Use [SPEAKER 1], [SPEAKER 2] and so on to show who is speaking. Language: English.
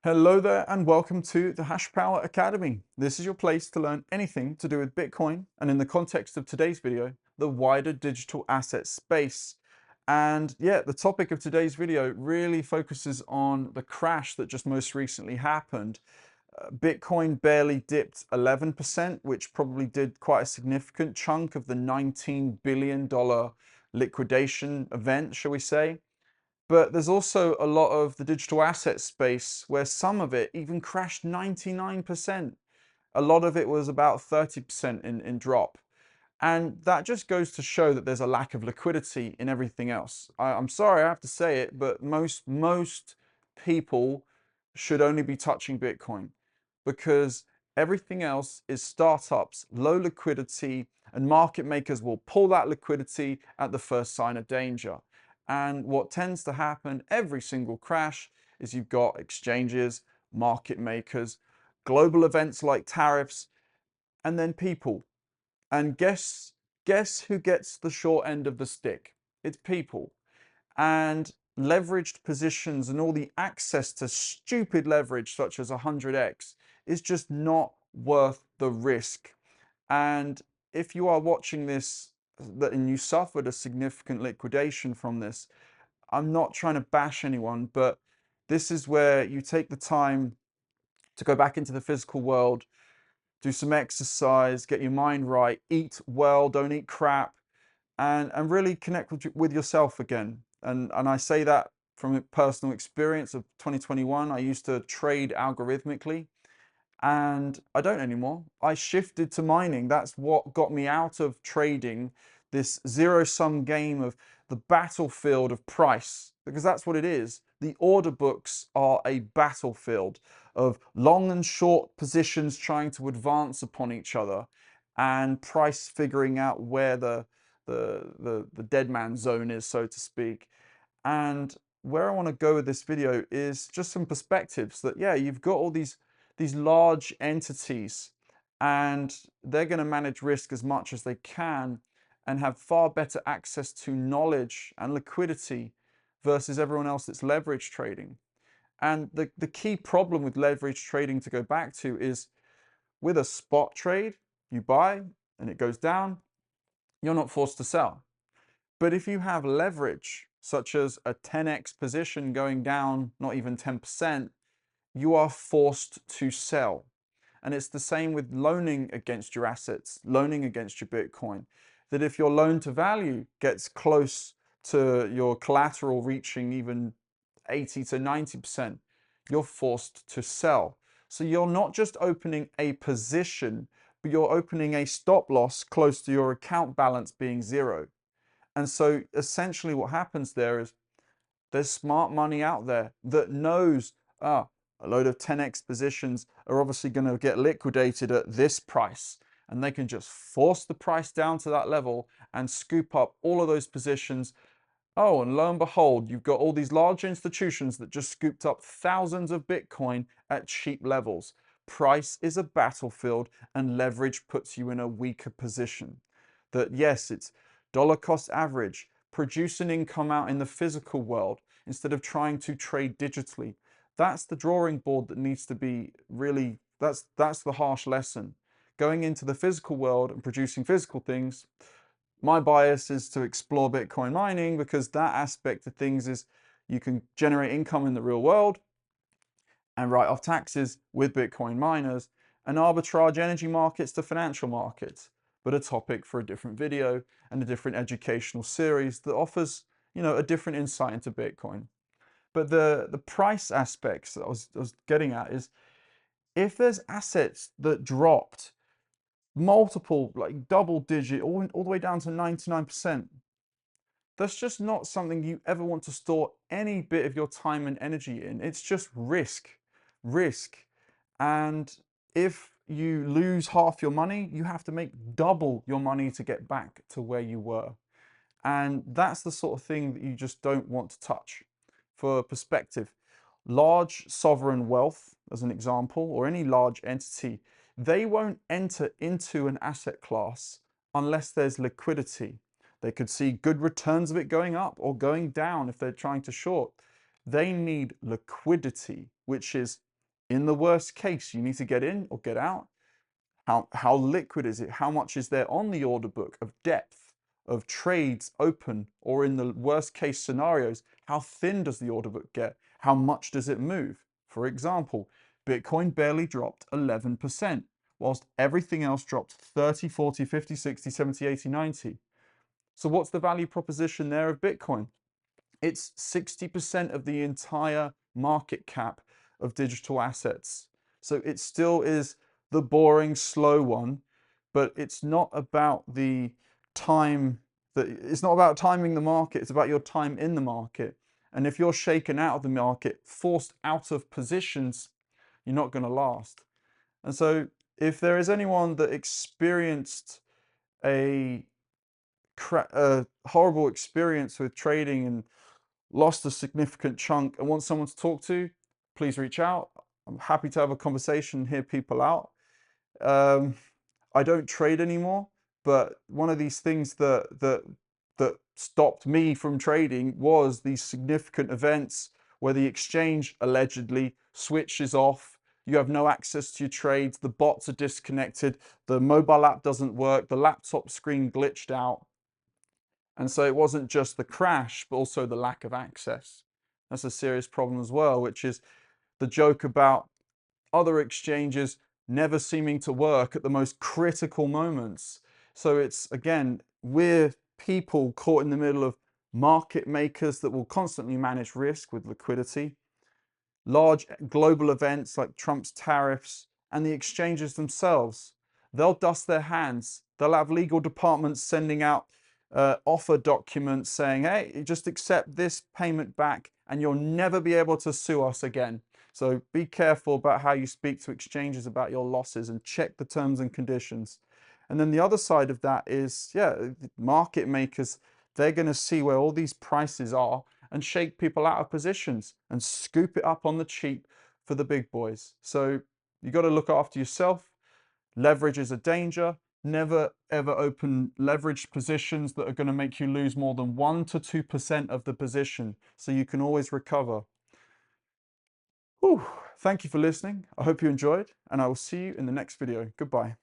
[SPEAKER 1] Hello there and welcome to the HashPower Academy. This is your place to learn anything to do with Bitcoin and in the context of today's video, the wider digital asset space. And yeah, the topic of today's video really focuses on the crash that just most recently happened. Bitcoin barely dipped 11%, which probably did quite a significant chunk of the $19 billion liquidation event, shall we say. But there's also a lot of the digital asset space where some of it even crashed 99%. A lot of it was about 30% in drop. And that just goes to show that there's a lack of liquidity in everything else. I'm sorry, I have to say it, but most people should only be touching Bitcoin because everything else is startups, low liquidity, and market makers will pull that liquidity at the first sign of danger. And what tends to happen every single crash is you've got exchanges, market makers, global events like tariffs, and then people. And guess who gets the short end of the stick? It's people. And leveraged positions and all the access to stupid leverage such as 100x is just not worth the risk. And if you are watching this and you suffered a significant liquidation from this, I'm not trying to bash anyone, but this is where you take the time to go back into the physical world, do some exercise, get your mind right, eat well, don't eat crap, and really connect with yourself again. And I say that from a personal experience of 2021. I used to trade algorithmically and I don't anymore. I shifted to mining. That's what got me out of trading this zero-sum game of the battlefield of price, because that's what it is. The order books are a battlefield of long and short positions trying to advance upon each other and price figuring out where the dead man zone is, so to speak. And where I want to go with this video is just some perspectives that, yeah, you've got all these large entities and they're going to manage risk as much as they can and have far better access to knowledge and liquidity versus everyone else that's leverage trading. And the key problem with leverage trading, to go back to, is with a spot trade, you buy and it goes down, you're not forced to sell. But if you have leverage, such as a 10x position going down not even 10%, you are forced to sell. And it's the same with loaning against your assets, loaning against your Bitcoin. That if your loan to value gets close to your collateral reaching even 80 to 90%, you're forced to sell. So you're not just opening a position, but you're opening a stop loss close to your account balance being zero. And so essentially what happens there is there's smart money out there that knows, a load of 10x positions are obviously going to get liquidated at this price. And they can just force the price down to that level and scoop up all of those positions. Oh, and lo and behold, you've got all these large institutions that just scooped up thousands of Bitcoin at cheap levels. Price is a battlefield and leverage puts you in a weaker position. That yes, it's dollar cost average, produce an income out in the physical world instead of trying to trade digitally. That's the drawing board that needs to be really, that's the harsh lesson. Going into the physical world and producing physical things, my bias is to explore Bitcoin mining because that aspect of things is you can generate income in the real world and write off taxes with Bitcoin miners and arbitrage energy markets to financial markets, but a topic for a different video and a different educational series that offers, a different insight into Bitcoin. But the price aspects that I was getting at is if there's assets that dropped multiple, like double digit, all the way down to 99%, that's just not something you ever want to store any bit of your time and energy in. It's just risk. And if you lose half your money, you have to make double your money to get back to where you were. And that's the sort of thing that you just don't want to touch. For perspective, large sovereign wealth, as an example, or any large entity, they won't enter into an asset class unless there's liquidity. They could see good returns of it going up or going down if they're trying to short. They need liquidity, which is In the worst case, you need to get in or get out. How liquid is it? How much is there on the order book of depth, of trades open, or in the worst case scenarios, how thin does the order book get? How much does it move? For example, Bitcoin barely dropped 11%, whilst everything else dropped 30, 40, 50, 60, 70, 80, 90. So what's the value proposition there of Bitcoin? It's 60% of the entire market cap of digital assets. So it still is the boring, slow one, but it's not about the time it's not about timing the market, it's about your time in the market. And if you're shaken out of the market, forced out of positions, you're not going to last. And so if there is anyone that experienced a horrible experience with trading and lost a significant chunk and want someone to talk to, please reach out. I'm happy to have a conversation and hear people out. I don't trade anymore, but one of these things that stopped me from trading was these significant events where the exchange allegedly switches off. You have no access to your trades, the bots are disconnected, the mobile app doesn't work, the laptop screen glitched out. And so it wasn't just the crash, but also the lack of access. That's a serious problem as well, which is the joke about other exchanges never seeming to work at the most critical moments. So it's, again, we're people caught in the middle of market makers that will constantly manage risk with liquidity, large global events like Trump's tariffs, and the exchanges themselves. They'll dust their hands. They'll have legal departments sending out offer documents saying, hey, just accept this payment back and you'll never be able to sue us again. So be careful about how you speak to exchanges about your losses and check the terms and conditions. And then the other side of that is, yeah, market makers, they're going to see where all these prices are and shake people out of positions and scoop it up on the cheap for the big boys. So you got to look after yourself. Leverage is a danger. Never ever open leveraged positions that are going to make you lose more than 1 to 2% of the position, so you can always recover. Whew. Thank you for listening. I hope you enjoyed, and I will see you in the next video. Goodbye.